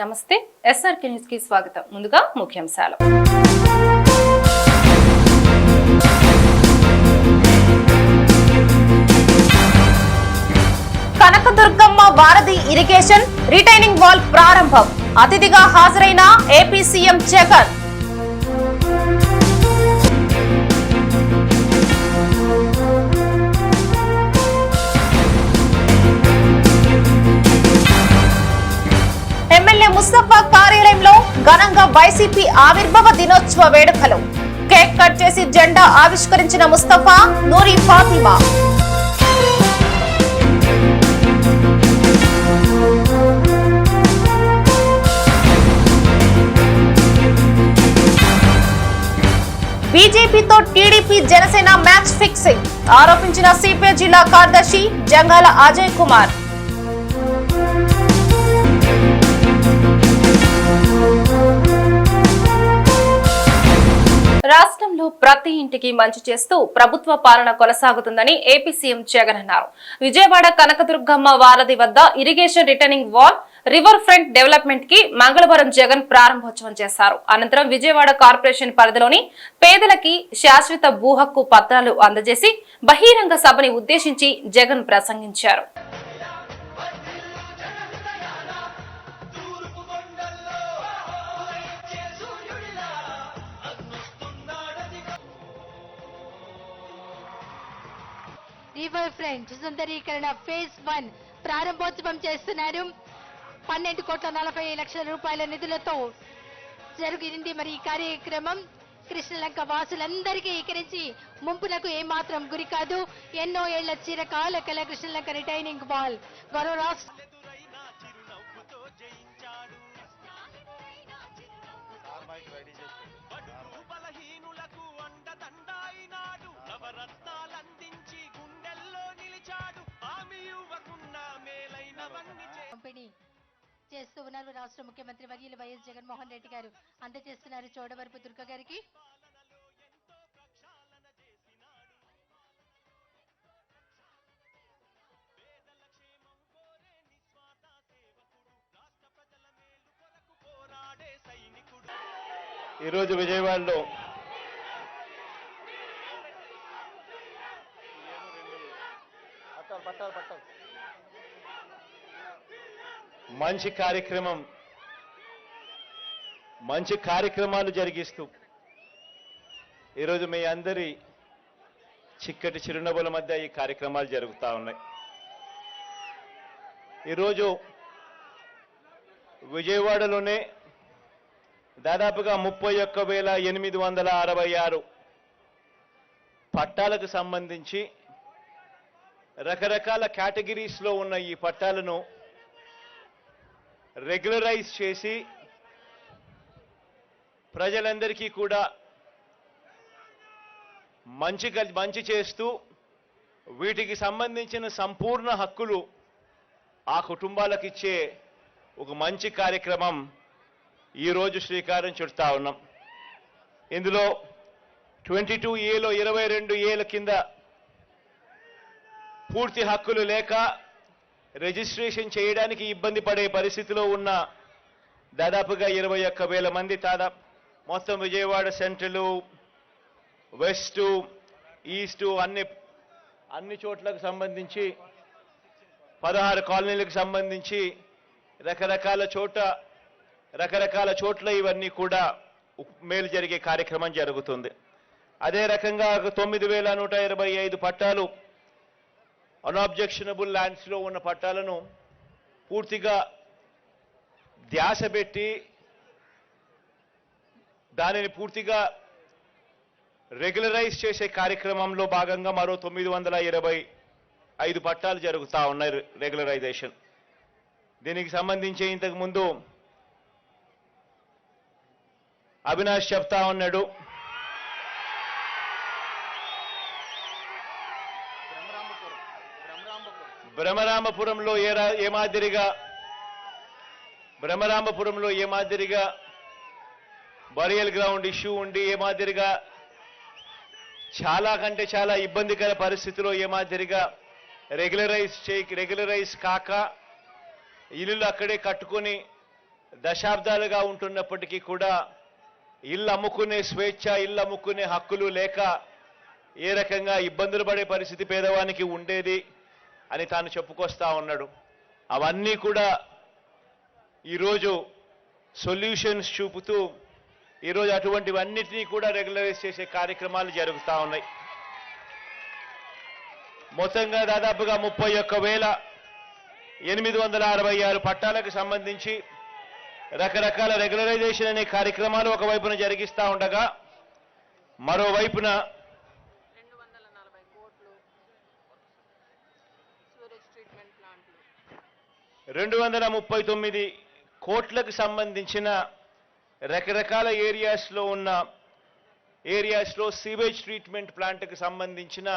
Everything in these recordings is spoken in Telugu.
నమస్తే ఎస్ఆర్కే న్యూస్ కి స్వాగతం. ముందుగా ముఖ్యాంశాలు. కనకదుర్గమ్మ వారధి ఇరిగేషన్ రిటైనింగ్ వాల్ ప్రారంభం. అతిథిగా హాజరైన AP CM Jagan. MLA Mustafa కార్యాలయంలో ఘనంగా వైసీపీ ఆవిర్భావ దినోత్సవ వేడుకలు. కేక్ కట్ చేసి జెండా ఆవిష్కరించిన ముస్తఫా, నూరి ఫాతిమా. బీజేపీతో టీడీపీ జనసేన మ్యాచ్ ఫిక్సింగ్ ఆరోపించిన సిపిఐ జిల్లా కార్యదర్శి జంగాల అజయ్ కుమార్. రాష్ట్రంలో ప్రతి ఇంటికి మంచి చేస్తూ ప్రభుత్వ పాలన కొనసాగుతుందని ఏపీ సీఎం జగన్ అన్నారు. విజయవాడ కనకదుర్గమ్మ వారధి వద్ద irrigation returning wall river front development కి మంగళవారం జగన్ ప్రారంభోత్సవం చేశారు. అనంతరం విజయవాడ కార్పొరేషన్ పరిధిలోని పేదలకి శాశ్వత భూ హక్కు పత్రాలు అందజేసి బహిరంగ సభని ఉద్దేశించి జగన్ ప్రసంగించారు. రివర్ ఫ్రంట్ సుందరీకరణ ఫేజ్ 1 ప్రారంభోత్సవం చేస్తున్నారు. 12,40,00,000 రూపాయల నిధులతో జరిగింది. మరి ఈ కార్యక్రమం కృష్ణలంక వాసులందరికీ ఈకరించి ముంపులకు ఏమాత్రం గురి కాదు. ఎన్నో ఏళ్ల చిరకాల కల కృష్ణలంక రిటైనింగ్ వాల్ గౌరవ రాష్ట్ర పంపిణీ చేస్తూ ఉన్నారు. రాష్ట్ర ముఖ్యమంత్రి వర్యులు వైఎస్ జగన్మోహన్ రెడ్డి గారు అందజేస్తున్నారు చోడవరపు దుర్గ గారికి. ఈరోజు విజయవాడలో మంచి కార్యక్రమాలు జరిగిస్తూ ఈరోజు మీ అందరి చిక్కటి చిరునవ్వుల మధ్య ఈ కార్యక్రమాలు జరుగుతూ ఉన్నాయి. ఈరోజు విజయవాడలోనే దాదాపుగా 31,866 పట్టాలకు సంబంధించి రకరకాల కేటగిరీస్లో ఉన్న ఈ పట్టాలను రెగ్యులరైజ్ చేసి ప్రజలందరికీ కూడా మంచి చేస్తూ వీటికి సంబంధించిన సంపూర్ణ హక్కులు ఆ కుటుంబాలకు ఇచ్చే ఒక మంచి కార్యక్రమం ఈరోజు శ్రీకారం చుడతా ఉన్నాం. ఇందులో 22Aలో 22 కింద పూర్తి హక్కులు లేక రిజిస్ట్రేషన్ చేయడానికి ఇబ్బంది పడే పరిస్థితిలో ఉన్న దాదాపుగా 21,000 మంది మొత్తం విజయవాడ సెంట్రల్, వెస్ట్, ఈస్ట్ అన్ని చోట్లకు సంబంధించి 16 కాలనీలకు సంబంధించి రకరకాల చోట్ల ఇవన్నీ కూడా మేలు జరిగే కార్యక్రమం జరుగుతుంది. అదే రకంగా 9,125 పట్టాలు అన్అబ్జెక్షనబుల్ ల్యాండ్స్లో ఉన్న పట్టాలను పూర్తిగా ధ్యాస పెట్టి దానిని పూర్తిగా రెగ్యులరైజ్ చేసే కార్యక్రమంలో భాగంగా మరో 925 పట్టాలు జరుగుతూ ఉన్నాయి రెగ్యులరైజేషన్. దీనికి సంబంధించి ఇంతకుముందు అవినాష్ చెప్తా ఉన్నాడు, బ్రహ్మరామపురంలో ఏ మాదిరిగా బరియల్ గ్రౌండ్ ఇష్యూ ఉండి ఏ మాదిరిగా చాలా కంటే చాలా ఇబ్బందికర పరిస్థితిలో ఏ మాదిరిగా రెగ్యులరైజ్ కాక ఇల్లులు అక్కడే కట్టుకొని దశాబ్దాలుగా ఉంటున్నప్పటికీ కూడా ఇల్లు అమ్ముకునే స్వేచ్ఛ, ఇల్లు అమ్ముకునే హక్కులు లేక ఏ రకంగా ఇబ్బందులు పడే పరిస్థితి పేదవానికి ఉండేది అని తాను చెప్పుకొస్తా ఉన్నాడు. అవన్నీ కూడా ఈరోజు సొల్యూషన్స్ చూపుతూ ఈరోజు అటువంటివన్నిటినీ కూడా రెగ్యులరైజ్ చేసే కార్యక్రమాలు జరుగుతూ ఉన్నాయి. మొత్తంగా దాదాపుగా 31,866 పట్టాలకు సంబంధించి రకరకాల రెగ్యులరైజేషన్ అనే కార్యక్రమాలు ఒకవైపున జరిగిస్తూ ఉండగా మరోవైపున 239 కోట్లకు సంబంధించిన రకరకాల ఏరియాస్లో సీవేజ్ ట్రీట్మెంట్ ప్లాంట్కి సంబంధించిన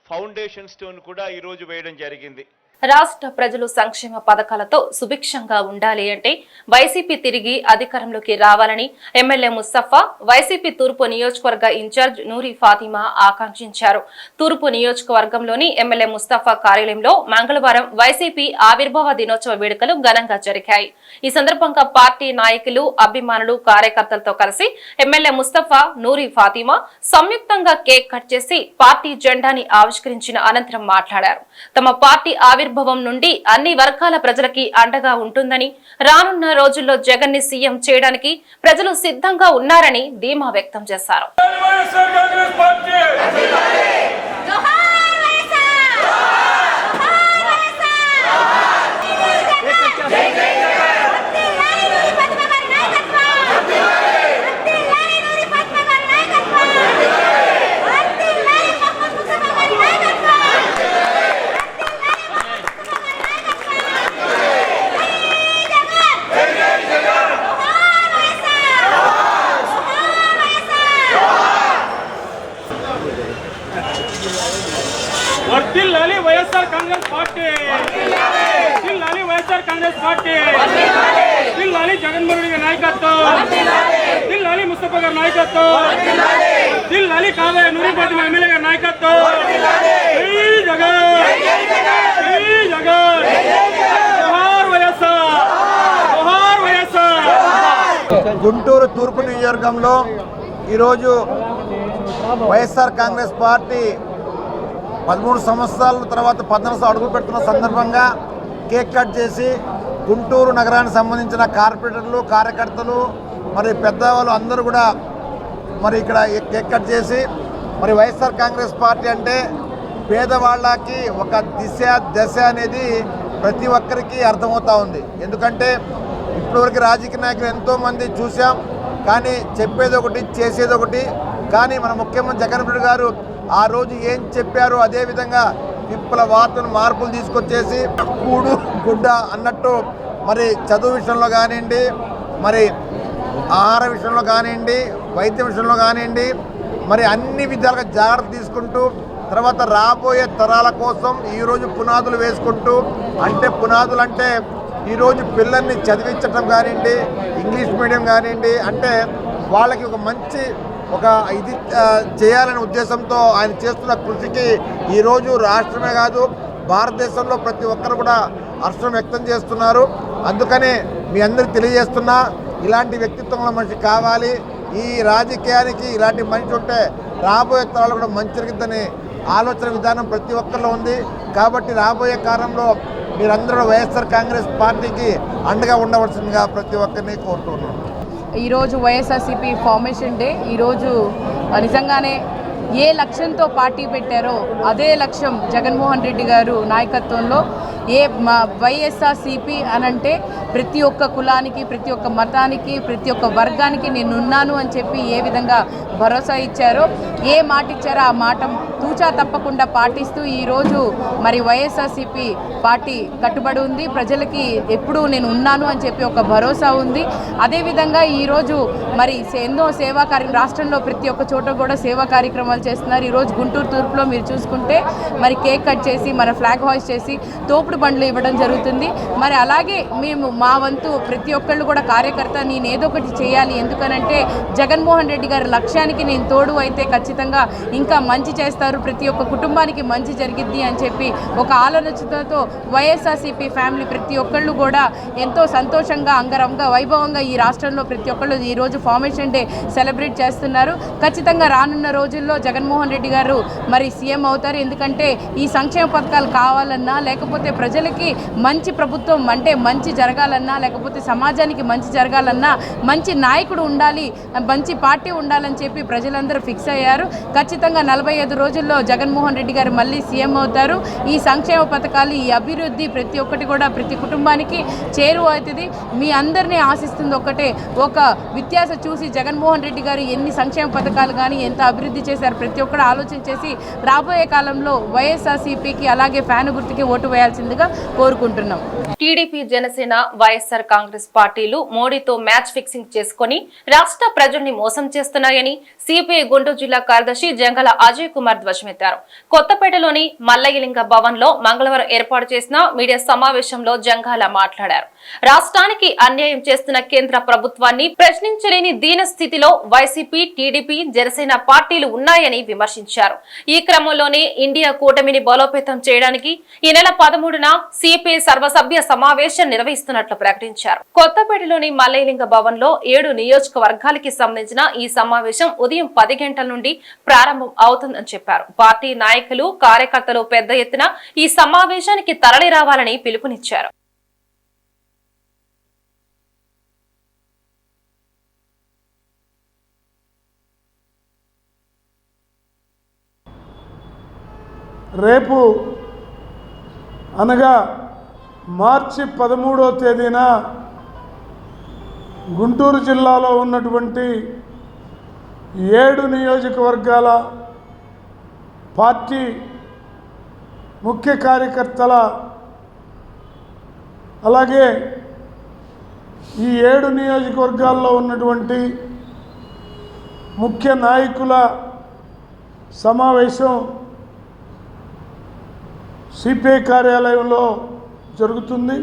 ఫౌండేషన్ స్టోన్ కూడా ఈరోజు వేయడం జరిగింది. రాష్ట్ర ప్రజలు సంక్షేమ పథకాలతో సుభిక్షంగా ఉండాలి అంటే వైసీపీ తిరిగి అధికారంలోకి రావాలని ఎమ్మెల్యే ముస్తఫా వైసీపీ తూర్పు నియోజకవర్గ ఇన్ఛార్జ్ నూరి ఫాతిమా ఆకాంక్షించారు. తూర్పు నియోజకవర్గంలోని ఎమ్మెల్యే ముస్తఫా కార్యాలయంలో మంగళవారం వైసీపీ ఆవిర్భావ దినోత్సవ వేడుకలు ఘనంగా జరిగాయి. ఈ సందర్భంగా పార్టీ నాయకులు, అభిమానులు, కార్యకర్తలతో కలిసి ఎమ్మెల్యే ముస్తఫా, నూరి ఫాతిమా సంయుక్తంగా కేక్ కట్ చేసి పార్టీ జెండాని ఆవిష్కరించిన అనంతరం మాట్లాడారు. తమ పార్టీ ఆవిర్భావం నుండి అన్ని వర్గాల ప్రజలకి అండగా ఉంటుందని, రానున్న రోజుల్లో జగన్ ని సీఎం చేయడానికి ప్రజలు సిద్ధంగా ఉన్నారని ధీమా వ్యక్తం చేశారు. వర్ధిల్లాలి వైఎస్ఆర్ కాంగ్రెస్ పార్టీ, వర్ధిల్లాలి వైఎస్ఆర్ కాంగ్రెస్ పార్టీ, వర్ధిల్లాలి జగన్మోహన్ రెడ్డి గారి నాయకత్వం, వర్ధిల్లాలి ముస్తఫా గారి నాయకత్వం, వర్ధిల్లాలి కావే నూరి ఫాతిమా ఎమ్మెల్యే గారి నాయకత్వం. జై జగన్, జై జగన్, జోహార్ వైఎస్ఆర్, జోహార్ వైఎస్ఆర్. గుంటూరు తూర్పు నియోజకవర్గంలో ఈరోజు వైఎస్ఆర్ కాంగ్రెస్ పార్టీ 13 సంవత్సరాల తర్వాత 14 అడుగు పెడుతున్న సందర్భంగా కేక్ కట్ చేసి గుంటూరు నగరానికి సంబంధించిన కార్పొరేటర్లు, కార్యకర్తలు, మరి పెద్దవాళ్ళు అందరూ కూడా మరి ఇక్కడ కేక్ కట్ చేసి మరి వైఎస్ఆర్ కాంగ్రెస్ పార్టీ అంటే పేదవాళ్ళకి ఒక దశ అనేది ప్రతి ఒక్కరికి అర్థమవుతూ ఉంది. ఎందుకంటే ఇప్పటివరకు రాజకీయ నాయకులు ఎంతోమంది చూసాం, కానీ చెప్పేది ఒకటి, చేసేది ఒకటి. కానీ మన ముఖ్యమంత్రి జగన్ రెడ్డి గారు ఆ రోజు ఏం చెప్పారో అదేవిధంగా విప్లవాత్మక మార్పులు తీసుకొచ్చేసి కూడు గుడ్డ అన్నట్టు మరి చదువు విషయంలో కానివ్వండి, మరి ఆహార విషయంలో కానివ్వండి, వైద్య విషయంలో కానివ్వండి, మరి అన్ని విధాలుగా జాగ్రత్త తీసుకుంటూ తర్వాత రాబోయే తరాల కోసం ఈరోజు పునాదులు వేసుకుంటూ, అంటే పునాదులు అంటే ఈరోజు పిల్లల్ని చదివించడం కానివ్వండి, ఇంగ్లీష్ మీడియం కానివ్వండి, అంటే వాళ్ళకి ఒక మంచి ఇది చేయాలనే ఉద్దేశంతో ఆయన చేస్తున్న కృషికి ఈరోజు రాష్ట్రమే కాదు భారతదేశంలో ప్రతి ఒక్కరు కూడా హర్షం వ్యక్తం చేస్తున్నారు. అందుకనే మీ అందరికి తెలియజేస్తున్నా, ఇలాంటి వ్యక్తిత్వంలో మనిషి కావాలి. ఈ రాజకీయానికి ఇలాంటి మనిషి ఉంటే రాబోయే తరాలు కూడా మంచి జరుగుతుందనే ఆలోచన విధానం ప్రతి ఒక్కరిలో ఉంది. కాబట్టి రాబోయే కాలంలో మీరందరూ వైఎస్ఆర్ కాంగ్రెస్ పార్టీకి అండగా ఉండవలసిందిగా ప్రతి ఒక్కరిని కోరుతున్నాను. ఈరోజు వైఎస్ఆర్సీపీ ఫార్మేషన్ డే. ఈరోజు నిజంగానే ఏ లక్ష్యంతో పార్టీ పెట్టారో అదే లక్ష్యం జగన్మోహన్ రెడ్డి గారు నాయకత్వంలో. వైఎస్ఆర్సీపీ అనంటే ప్రతి ఒక్క కులానికి, ప్రతి ఒక్క మతానికి, ప్రతి ఒక్క వర్గానికి నేనున్నాను అని చెప్పి ఏ విధంగా భరోసా ఇచ్చారో, ఏ మాట ఇచ్చారో ఆ మాట తూచా తప్పకుండా పాటిస్తూ ఈరోజు మరి వైఎస్ఆర్సీపీ పార్టీ కట్టుబడి ఉంది. ప్రజలకి ఎప్పుడూ నేను ఉన్నాను అని చెప్పి ఒక భరోసా ఉంది. అదేవిధంగా ఈరోజు మరి ఎన్నో సేవా రాష్ట్రంలో ప్రతి ఒక్క చోట కూడా సేవా కార్యక్రమాలు చేస్తున్నారు. ఈరోజు గుంటూరు తూర్పులో మీరు చూసుకుంటే మరి కేక్ కట్ చేసి మన ఫ్లాగ్ హాయిస్ట్ చేసి తోపుడు బండ్లు ఇవ్వడం జరుగుతుంది. మరి అలాగే మేము మా వంతు ప్రతి ఒక్కళ్ళు కూడా కార్యకర్త నేను ఏదో ఒకటి చేయాలి, ఎందుకనంటే జగన్మోహన్ రెడ్డి గారి లక్ష్యాన్ని కుటుంబానికి నేను తోడు అయితే ఖచ్చితంగా ఇంకా మంచి చేస్తారు, ప్రతి ఒక్క కుటుంబానికి మంచి జరిగిద్ది అని చెప్పి ఒక ఆలోచనతో వైఎస్ఆర్సీపీ ఫ్యామిలీ ప్రతి ఒక్కళ్ళు కూడా ఎంతో సంతోషంగా అంగరంగ వైభవంగా ఈ రాష్ట్రంలో ప్రతి ఒక్కళ్ళు ఈరోజు ఫార్మేషన్ డే సెలబ్రేట్ చేస్తున్నారు. ఖచ్చితంగా రానున్న రోజుల్లో జగన్మోహన్ రెడ్డి గారు మరి సీఎం అవుతారు. ఎందుకంటే ఈ సంక్షేమ పథకాలు కావాలన్నా, లేకపోతే ప్రజలకి మంచి ప్రభుత్వం అంటే మంచి జరగాలన్నా, లేకపోతే సమాజానికి మంచి జరగాలన్నా మంచి నాయకుడు ఉండాలి, మంచి పార్టీ ఉండాలని చెప్పి ప్రజలందరూ ఫిక్స్ అయ్యారు. ఖచ్చితంగా 45 రోజుల్లో జగన్మోహన్ రెడ్డి గారు మళ్ళీ సీఎం అవుతారు. ఈ సంక్షేమ పథకాలు, ఈ అభివృద్ధి ప్రతి ఒక్కటి కూడా ప్రతి కుటుంబానికి చేరువ అవుతుంది. మీ అందరినీ ఆశిస్తుంది ఒకటే, ఒక వ్యత్యాస చూసి జగన్మోహన్ రెడ్డి గారు ఎన్ని సంక్షేమ పథకాలు కానీ ఎంత అభివృద్ధి చేశారు ప్రతి ఒక్కరు ఆలోచన చేసి రాబోయే కాలంలో వైఎస్ఆర్సీపీకి అలాగే ఫ్యాన్ గుర్తుకి ఓటు వేయాల్సిందిగా కోరుకుంటున్నాం. టీడీపీ, జనసేన, వైఎస్ఆర్ కాంగ్రెస్ పార్టీలు మోడీతో మ్యాచ్ ఫిక్సింగ్ చేసుకుని రాష్ట్ర ప్రజల్ని మోసం చేస్తున్నాయని సిపిఐ గుంటూరు జిల్లా కార్యదర్శి జంగల అజయ్ కుమార్ ధ్వజమెత్తారు. కొత్తపేటలోని మల్లయ్యలింగ భవన్ లో మంగళవారం ఏర్పాటు చేసిన మీడియా సమావేశంలో జంగాల మాట్లాడారు. రాష్ట్రానికి అన్యాయం చేస్తున్న కేంద్ర ప్రభుత్వాన్ని ప్రశ్నించలేని దీన స్థితిలో వైసీపీ, టీడీపీ, జనసేన పార్టీలు ఉన్నాయని విమర్శించారు. ఈ క్రమంలోనే ఇండియా కూటమిని బలోపేతం చేయడానికి ఈ నెల 13న సిపిఐ సర్వసభ్య సమావేశం నిర్వహిస్తున్నట్లు ప్రకటించారు. కొత్తపేటలోని మల్లయ్యలింగ భవన్ లో 7 నియోజకవర్గాలకి సంబంధించిన ఈ సమావేశం ఉదయం 10 గంటల నుండి ప్రారంభం అవుతుందని చెప్పారు. పార్టీ నాయకులు, కార్యకర్తలు పెద్ద ఎత్తున ఈ సమావేశానికి తరలి రావాలని పిలుపునిచ్చారు. రేపు అనగా మార్చి 13వ తేదీన గుంటూరు జిల్లాలో ఉన్నటువంటి 7 నియోజకవర్గాల పార్టీ ముఖ్య కార్యకర్తల అలాగే ఈ 7 నియోజకవర్గాల్లో ఉన్నటువంటి ముఖ్య నాయకుల సమావేశం సిపిఐ కార్యాలయంలో జరుగుతుంది.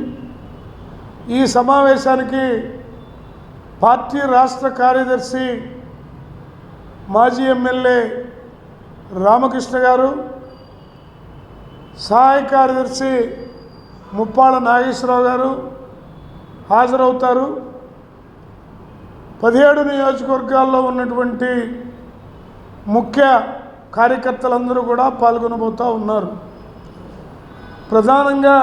ఈ సమావేశానికి పార్టీ రాష్ట్ర కార్యదర్శి మాజీ ఎమ్మెల్యే రామకృష్ణ గారు, సహాయ కార్యదర్శి ముప్పాళ్ళ నాగేశ్వరరావు గారు హాజరవుతారు. 17 నియోజకవర్గాల్లో ఉన్నటువంటి ముఖ్య కార్యకర్తలందరూ కూడా పాల్గొనబోతూ ఉన్నారు. ప్రధానంగా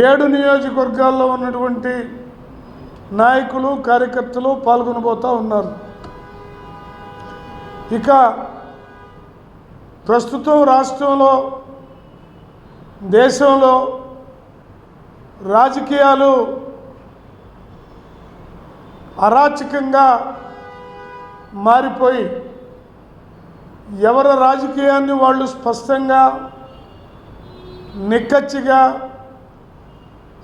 7 నియోజకవర్గాల్లో ఉన్నటువంటి నాయకులు, కార్యకర్తలు పాల్గొనబోతూ ఉన్నారు. ఇక ప్రస్తుతం రాష్ట్రంలో, దేశంలో రాజకీయాలు అరాచకంగా మారిపోయి ఎవరి రాజకీయాన్ని వాళ్ళు స్పష్టంగా నిక్కచ్చిగా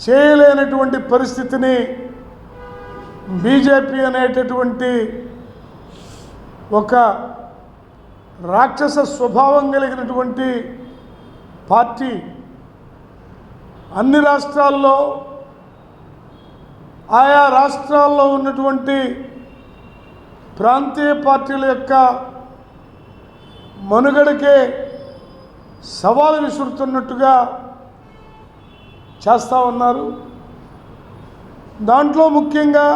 చేయలేనటువంటి పరిస్థితిని బీజేపీ అనేటటువంటి ఒక రాక్షస స్వభావం కలిగినటువంటి పార్టీ అన్ని రాష్ట్రాల్లో, ఆయా రాష్ట్రాల్లో ఉన్నటువంటి ప్రాంతీయ పార్టీల యొక్క మనుగడకే సవాలు విసురుతున్నట్టుగా చేస్తూ ఉన్నారు. దాంట్లో ముఖ్యంగా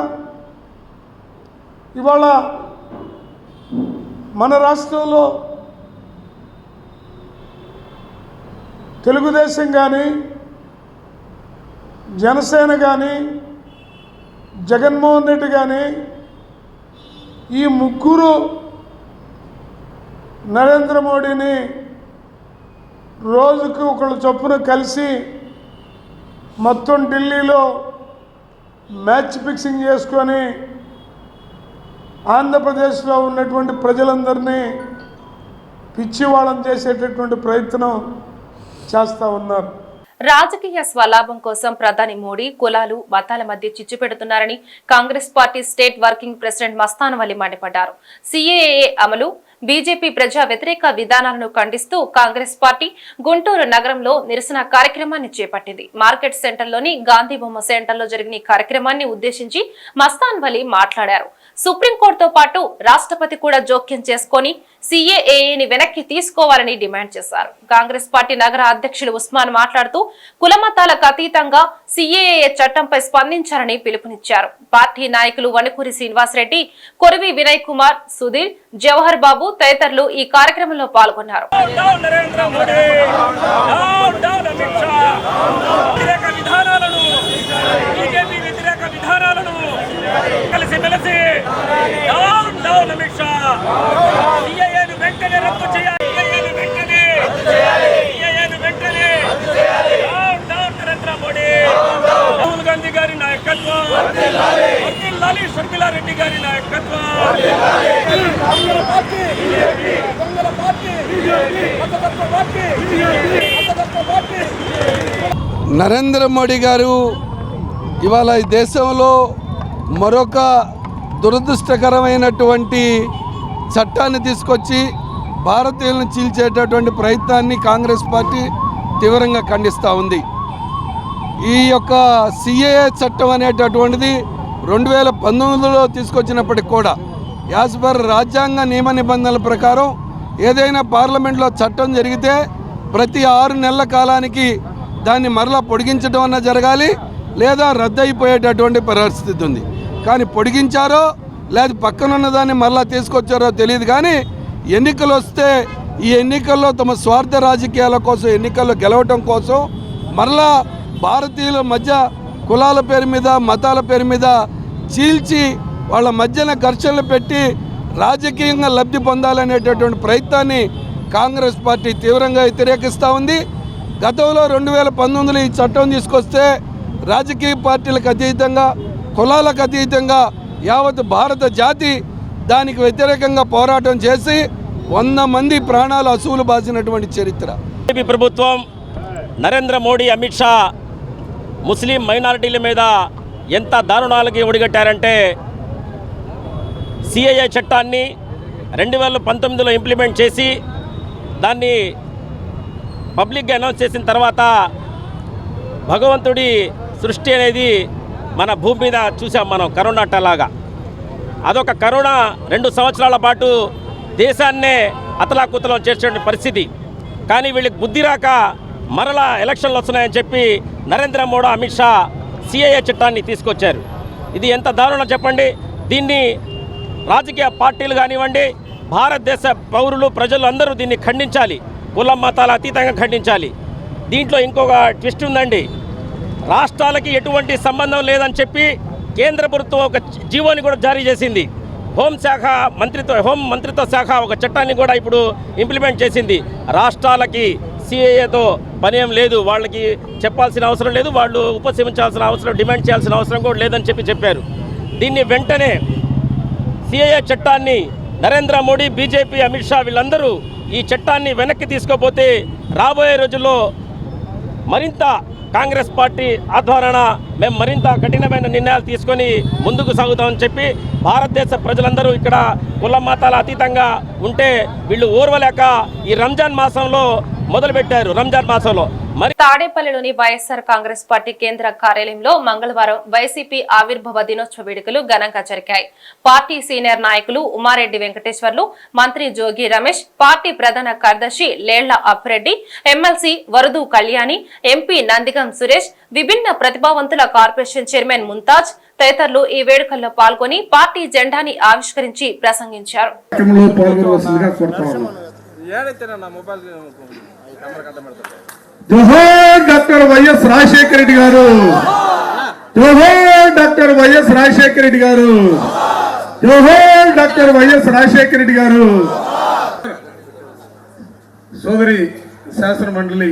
ఇవాళ మన రాష్ట్రంలో తెలుగుదేశం కానీ, జనసేన కానీ, జగన్మోహన్ రెడ్డి కానీ ఈ ముగ్గురు నరేంద్ర మోడీని రోజుకు ఒకళ్ళు చొప్పున కలిసి మొత్తం ఢిల్లీలో మ్యాచ్ ఫిక్సింగ్ చేసుకొని ఆంధ్రప్రదేశ్లో ఉన్నటువంటి ప్రజలందరినీ పిచ్చివాళ్ళం చేసేటటువంటి ప్రయత్నం చేస్తూ ఉన్నారు. రాజకీయ స్వలాభం కోసం ప్రధాని మోడీ కులాలు, మతాల మధ్య చిచ్చు పెడుతున్నారని Congress party state working president Mastan Vali మండిపడ్డారు. సిఏఏ అమలు, బీజేపీ ప్రజా వ్యతిరేక విధానాలను ఖండిస్తూ కాంగ్రెస్ పార్టీ గుంటూరు నగరంలో నిరసన కార్యక్రమాన్ని చేపట్టింది. మార్కెట్ సెంటర్లోని గాంధీ బొమ్మ సెంటర్లో జరిగిన ఈ కార్యక్రమాన్ని ఉద్దేశించి మస్తాన్ వలి మాట్లాడారు. సుప్రీంకోర్టుతో పాటు రాష్ట్రపతి కూడా జోక్యం చేసుకుని CAAని వెనక్కి తీసుకోవాలని డిమాండ్ చేశారు. కాంగ్రెస్ పార్టీ నగర అధ్యక్షులు ఉస్మాన్ మాట్లాడుతూ కులమతాలకు అతీతంగా CAA చట్టంపై స్పందించాలని పిలుపునిచ్చారు. పార్టీ నాయకులు వణుకూరి శ్రీనివాసరెడ్డి, కొరివి వినయ్ కుమార్, సుధీర్, జవహర్ బాబు తదితరులు ఈ కార్యక్రమంలో పాల్గొన్నారు. రాహుల్ గాంధీ గారి నాయకత్వం, షర్మిలారెడ్డి గారి నాయకత్వం, నరేంద్ర మోడీ గారు ఇవాళ ఈ దేశంలో మరొక దురదృష్టకరమైనటువంటి చట్టాన్ని తీసుకొచ్చి భారతీయులను చీల్చేటటువంటి ప్రయత్నాన్ని కాంగ్రెస్ పార్టీ తీవ్రంగా ఖండిస్తూ ఉంది. ఈ యొక్క CAA చట్టం అనేటటువంటిది 2019లో తీసుకొచ్చినప్పటికి కూడా యాజ్ పర్ రాజ్యాంగ నియమ నిబంధనల ప్రకారం ఏదైనా పార్లమెంట్లో చట్టం జరిగితే ప్రతి 6 నెలల కాలానికి దాన్ని మరలా పొడిగించడం అన్న జరగాలి, లేదా రద్దయిపోయేటటువంటి పరిస్థితి ఉంది. కానీ పొడిగించారో లేదా పక్కనున్న దాన్ని మరలా తీసుకొచ్చారో తెలియదు. కానీ ఎన్నికలు వస్తే ఈ ఎన్నికల్లో తమ స్వార్థ రాజకీయాల కోసం, ఎన్నికల్లో గెలవటం కోసం మరలా భారతీయుల మధ్య కులాల పేరు మీద, మతాల పేరు మీద చీల్చి వాళ్ళ మధ్యన ఘర్షణలు పెట్టి రాజకీయంగా లబ్ధి పొందాలనేటటువంటి ప్రయత్నాన్ని కాంగ్రెస్ పార్టీ తీవ్రంగా వ్యతిరేకిస్తూ ఉంది. గతంలో 2019లో ఈ చట్టం తీసుకొస్తే రాజకీయ పార్టీలకు అతీతంగా, కులాలకు అతీతంగా యావత్ భారత జాతి దానికి వ్యతిరేకంగా పోరాటం చేసి 100 మంది ప్రాణాలు అసువులు బాసినటువంటి చరిత్ర. బీజేపీ ప్రభుత్వం, నరేంద్ర మోడీ, అమిత్ షా ముస్లిం మైనారిటీల మీద ఎంత దారుణాలకి ఒడిగట్టారంటే CAA చట్టాన్ని 2019లో ఇంప్లిమెంట్ చేసి దాన్ని పబ్లిక్గా అనౌన్స్ చేసిన తర్వాత భగవంతుడి సృష్టి అనేది మన భూమి మీద చూసాం మనం, కరోనా అట్టలాగా. అదొక కరోనా 2 సంవత్సరాల పాటు దేశాన్నే అతలాకుతలం చేసే పరిస్థితి. కానీ వీళ్ళకి బుద్ధి రాక మరలా ఎలక్షన్లు వస్తున్నాయని చెప్పి నరేంద్ర మోడీ, అమిత్ షా CAA చట్టాన్ని తీసుకొచ్చారు. ఇది ఎంత దారుణం చెప్పండి. దీన్ని రాజకీయ పార్టీలు కానివ్వండి, భారతదేశ పౌరులు, ప్రజలు అందరూ దీన్ని ఖండించాలి, కుల మతాల అతీతంగా ఖండించాలి. దీంట్లో ఇంకొక ట్విస్ట్ ఉందండి. రాష్ట్రాలకి ఎటువంటి సంబంధం లేదని చెప్పి కేంద్ర ప్రభుత్వం ఒక జీవోని కూడా జారీ చేసింది. హోం మంత్రిత్వ శాఖ ఒక చట్టాన్ని కూడా ఇప్పుడు ఇంప్లిమెంట్ చేసింది. రాష్ట్రాలకి CAAతో పనేం లేదు, వాళ్ళకి చెప్పాల్సిన అవసరం లేదు, వాళ్ళు ఉపశమించాల్సిన అవసరం, డిమాండ్ చేయాల్సిన అవసరం కూడా లేదని చెప్పారు. దీన్ని వెంటనే CAA చట్టాన్ని నరేంద్ర మోడీ, బీజేపీ, అమిత్ షా వీళ్ళందరూ ఈ చట్టాన్ని వెనక్కి తీసుకోపోతే రాబోయే రోజుల్లో మరింత కాంగ్రెస్ పార్టీ ఆధ్వర్యాన మేము మరింత కఠినమైన నిర్ణయాలు తీసుకొని ముందుకు సాగుతామని చెప్పి భారతదేశ ప్రజలందరూ ఇక్కడ కుల మతాల అతీతంగా ఉంటే వీళ్ళు ఓర్వలేక ఈ రంజాన్ మాసంలో మొదలుపెట్టారు. రంజాన్ మాసంలో తాడేపల్లిలోని వైఎస్ఆర్ కాంగ్రెస్ పార్టీ కేంద్ర కార్యాలయంలో మంగళవారం వైసీపీ ఆవిర్భావ దినోత్సవ వేడుకలు ఘనంగా జరిగాయి. పార్టీ సీనియర్ నాయకులు ఉమారెడ్డి వెంకటేశ్వర్లు, మంత్రి జోగి రమేష్, పార్టీ ప్రధాన కార్యదర్శి లేళ్ల అప్పిరెడ్డి, ఎమ్మెల్సీ వరదు కళ్యాణి, ఎంపీ నందిగం సురేష్, విభిన్న ప్రతిభావంతుల కార్పొరేషన్ చైర్మన్ ముంతాజ్ తదితరులు ఈ వేడుకల్లో పాల్గొని పార్టీ జెండాని ఆవిష్కరించి ప్రసంగించారు. జోహార్ డాక్టర్ వైఎస్ రాజశేఖర రెడ్డి గారు, జోహార్ డాక్టర్ వైఎస్ రాజశేఖర రెడ్డి గారు, జోహార్ డాక్టర్ వైఎస్ రాజశేఖర రెడ్డి గారు. సోదరి శాసన మండలి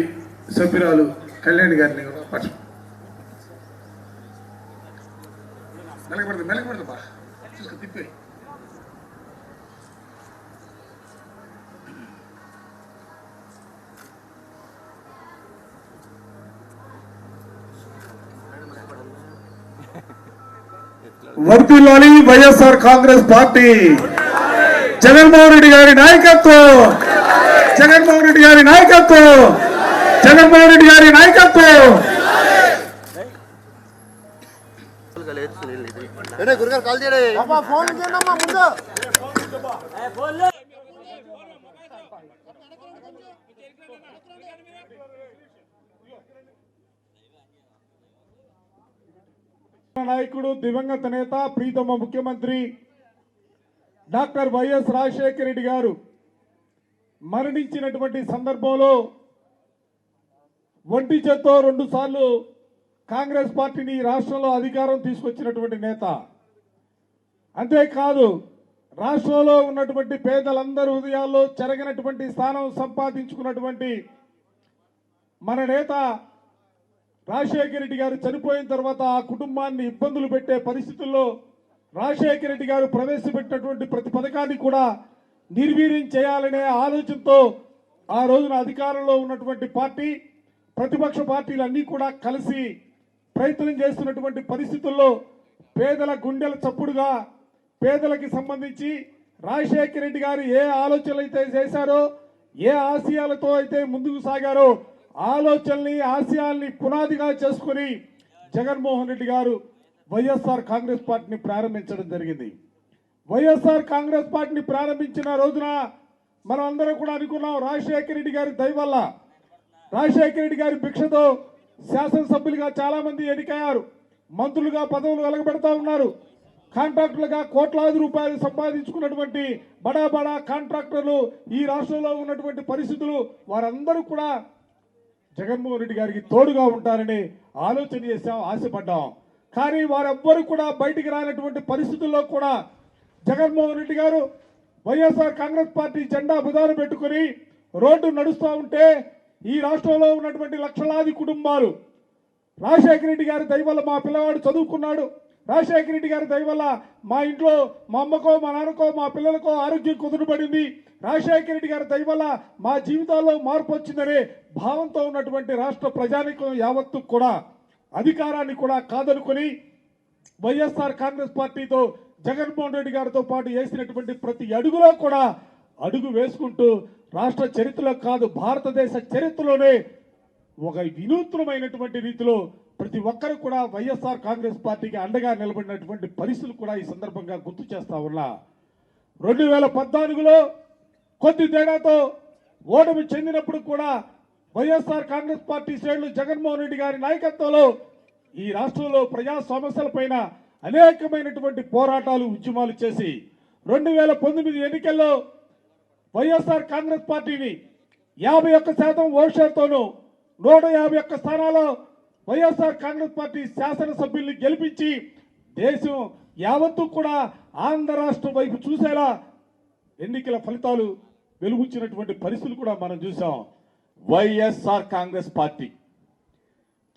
సభ్యురాలు కళ్యాణి గారిని మెలగబడతా తిప్పే. వర్ధిల్లాలి వైఎస్ఆర్ కాంగ్రెస్ పార్టీ, జగన్మోహన్ రెడ్డి గారి నాయకత్వం, జగన్మోహన్ రెడ్డి గారి నాయకత్వం, జగన్మోహన్ రెడ్డి గారి నాయకత్వం. నాయకుడు దివంగత నేత ప్రీతమ ముఖ్యమంత్రి డాక్టర్ వైఎస్ రాజశేఖర రెడ్డి గారు మరణించినటువంటి సందర్భంలో ఒంటి చేత్తో 2 సార్లు కాంగ్రెస్ పార్టీని రాష్ట్రంలో అధికారం తీసుకొచ్చినటువంటి నేత. అంతేకాదు రాష్ట్రంలో ఉన్నటువంటి పేదలందరి హృదయాల్లో చెరగినటువంటి స్థానం సంపాదించుకున్నటువంటి మన నేత రాజశేఖర రెడ్డి గారు చనిపోయిన తర్వాత ఆ కుటుంబాన్ని ఇబ్బందులు పెట్టే పరిస్థితుల్లో రాజశేఖర రెడ్డి గారు ప్రవేశపెట్టినటువంటి ప్రతి పథకాన్ని కూడా నిర్వీర్యం చేయాలనే ఆలోచనతో ఆ రోజున అధికారంలో ఉన్నటువంటి పార్టీ ప్రతిపక్ష పార్టీలన్నీ కూడా కలిసి ప్రయత్నం చేస్తున్నటువంటి పరిస్థితుల్లో పేదల గుండెల చప్పుడుగా పేదలకి సంబంధించి రాజశేఖర రెడ్డి గారు ఏ ఆలోచనలు అయితే చేశారో, ఏ ఆశయాలతో అయితే ముందుకు సాగారో ఆలోచనల్ని ఆశయాల్ని పునాదిగా చేసుకుని జగన్మోహన్ రెడ్డి గారు వైఎస్ఆర్ కాంగ్రెస్ పార్టీని ప్రారంభించడం జరిగింది. వైఎస్ఆర్ కాంగ్రెస్ పార్టీని ప్రారంభించిన రోజున మనం అందరం కూడా అనుకున్నాం రాజశేఖర రెడ్డి గారి దయ వల్ల, రాజశేఖర రెడ్డి గారి భిక్షతో శాసనసభ్యులుగా చాలా మంది ఎన్నికయ్యారు, మంత్రులుగా పదవులు వెలగబెడతా ఉన్నారు, కాంట్రాక్టర్లుగా కోట్లాది రూపాయలు సంపాదించుకున్నటువంటి బడా బడా కాంట్రాక్టర్లు ఈ రాష్ట్రంలో ఉన్నటువంటి పరిస్థితులు వారందరూ కూడా జగన్మోహన్ రెడ్డి గారికి తోడుగా ఉంటారని ఆలోచన చేశాం, ఆశపడ్డాం. కానీ వారెవ్వరూ కూడా బయటికి రానటువంటి పరిస్థితుల్లో కూడా జగన్మోహన్ రెడ్డి గారు వైఎస్ఆర్ కాంగ్రెస్ పార్టీ జెండా బుధాన పెట్టుకుని రోడ్డు నడుస్తూ ఉంటే ఈ రాష్ట్రంలో ఉన్నటువంటి లక్షలాది కుటుంబాలు రాజశేఖర రెడ్డి గారి దయ వల్ల మా పిల్లవాడు చదువుకున్నాడు, రాజశేఖర రెడ్డి గారి దయ వల్ల మా ఇంట్లో మా అమ్మకో మా నాన్నకో మా పిల్లలకో ఆరోగ్యం కుదురుపడింది, రాజశేఖర రెడ్డి గారి దయ వల్ల మా జీవితాల్లో మార్పు వచ్చిందనే భావంతో ఉన్నటువంటి రాష్ట్ర ప్రజానికం యావత్తు కూడా అధికారాన్ని కూడా కాదనుకొని వైఎస్ఆర్ కాంగ్రెస్ పార్టీతో జగన్మోహన్ రెడ్డి గారితో పాటు వేసినటువంటి ప్రతి అడుగులో కూడా అడుగు వేసుకుంటూ రాష్ట్ర చరిత్రలో కాదు భారతదేశ చరిత్రలోనే ఒక వినూత్నమైనటువంటి రీతిలో ప్రతి ఒక్కరు కూడా వైఎస్ఆర్ కాంగ్రెస్ పార్టీకి అండగా నిలబడినటువంటి పరిస్థితులు కూడా ఈ సందర్భంగా గుర్తు చేస్తా ఉన్నా. 2014లో కొద్ది తేడాతో ఓటమి చెందినప్పుడు కూడా వైఎస్ఆర్ కాంగ్రెస్ పార్టీ శ్రేణులు జగన్మోహన్ రెడ్డి గారి నాయకత్వంలో ఈ రాష్ట్రంలో ప్రజా సమస్యలపైన అనేకమైనటువంటి పోరాటాలు ఉద్యమాలు చేసి 2019 ఎన్నికల్లో వైఎస్ఆర్ కాంగ్రెస్ పార్టీని 51% ఓటు షేర్తోనూ 151 స్థానాల్లో వైఎస్ఆర్ కాంగ్రెస్ పార్టీ శాసనసభ్యుల్ని గెలిపించి దేశం యావత్తు కూడా ఆంధ్ర రాష్ట్రం వైపు చూసేలా ఎన్నికల ఫలితాలు వెలుగుచ్చినటువంటి పరిస్థితులు కూడా మనం చూసాం. వైఎస్ఆర్ కాంగ్రెస్ పార్టీ